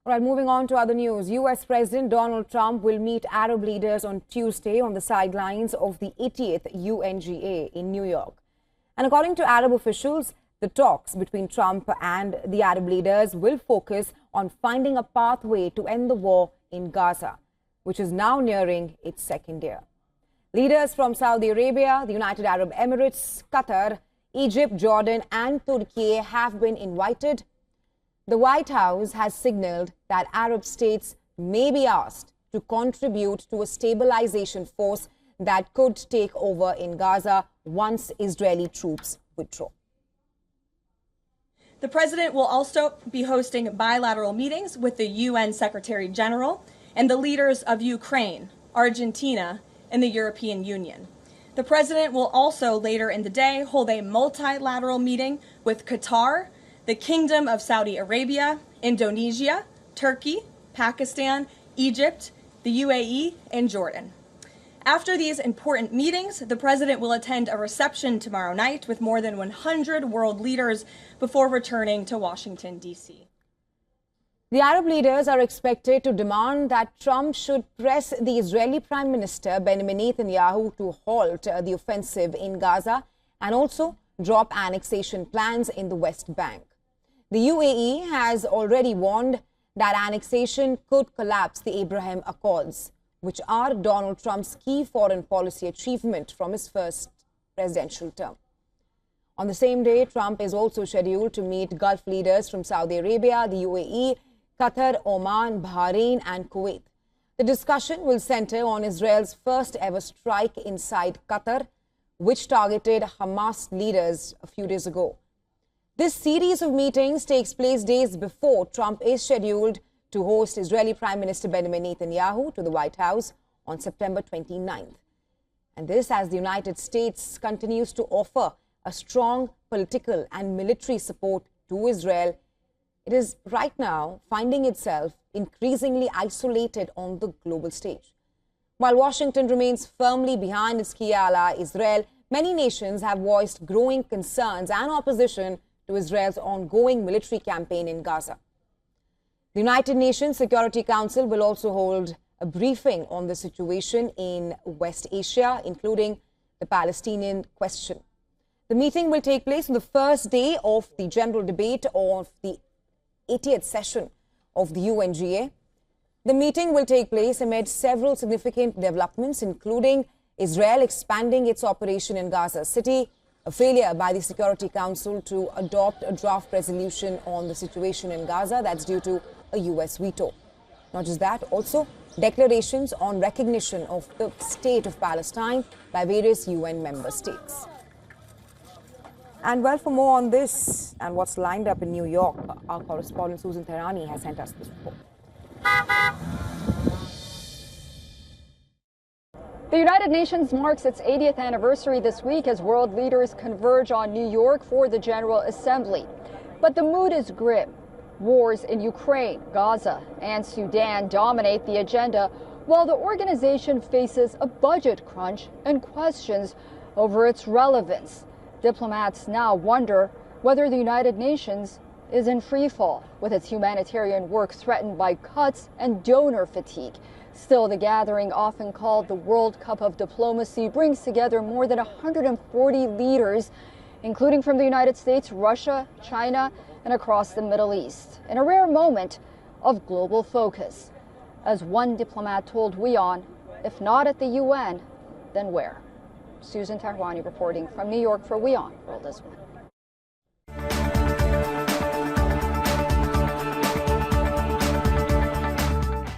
All right, moving on to other news. U.S. President Donald Trump will meet Arab leaders on Tuesday on the sidelines of the 80th UNGA in New York. And according to Arab officials, the talks between Trump and the Arab leaders will focus on finding a pathway to end the war in Gaza, which is now nearing its second year. Leaders from Saudi Arabia, the United Arab Emirates, Qatar, Egypt, Jordan and Turkey have been invited. The White House has signaled that Arab states may be asked to contribute to a stabilization force that could take over in Gaza once Israeli troops withdraw. The president will also be hosting bilateral meetings with the UN Secretary General and the leaders of Ukraine, Argentina, and the European Union. The president will also later in the day hold a multilateral meeting with Qatar, the Kingdom of Saudi Arabia, Indonesia, Turkey, Pakistan, Egypt, the UAE, and Jordan. After these important meetings, the president will attend a reception tomorrow night with more than 100 world leaders before returning to Washington, D.C. The Arab leaders are expected to demand that Trump should press the Israeli Prime Minister Benjamin Netanyahu to halt the offensive in Gaza and also drop annexation plans in the West Bank. The UAE has already warned that annexation could collapse the Abraham Accords, which are Donald Trump's key foreign policy achievement from his first presidential term. On the same day, Trump is also scheduled to meet Gulf leaders from Saudi Arabia, the UAE, Qatar, Oman, Bahrain and Kuwait. The discussion will center on Israel's first ever strike inside Qatar, which targeted Hamas leaders a few days ago. This series of meetings takes place days before Trump is scheduled to host Israeli Prime Minister Benjamin Netanyahu to the White House on September 29th. And this as the United States continues to offer a strong political and military support to Israel. It is right now finding itself increasingly isolated on the global stage. While Washington remains firmly behind its key ally, Israel, many nations have voiced growing concerns and opposition to Israel's ongoing military campaign in Gaza. The United Nations Security Council will also hold a briefing on the situation in West Asia, including the Palestinian question. The meeting will take place on the first day of the general debate of the 80th session of the UNGA. The meeting will take place amid several significant developments, including Israel expanding its operation in Gaza City, a failure by the Security Council to adopt a draft resolution on the situation in Gaza that's due to a U.S. veto. Not just that, also declarations on recognition of the state of Palestine by various UN member states. And well, for more on this and what's lined up in New York, our correspondent Susan Tehrani has sent us this report. The United Nations marks its 80th anniversary this week as world leaders converge on New York for the General Assembly. But the mood is grim. Wars in Ukraine, Gaza, and Sudan dominate the agenda, while the organization faces a budget crunch and questions over its relevance. Diplomats now wonder whether the United Nations is in freefall, with its humanitarian work threatened by cuts and donor fatigue. Still, the gathering, often called the World Cup of Diplomacy, brings together more than 140 leaders, including from the United States, Russia, China, and across the Middle East, in a rare moment of global focus. As one diplomat told WION, if not at the UN, then where? Susan Tehrani reporting from New York for WION World as One.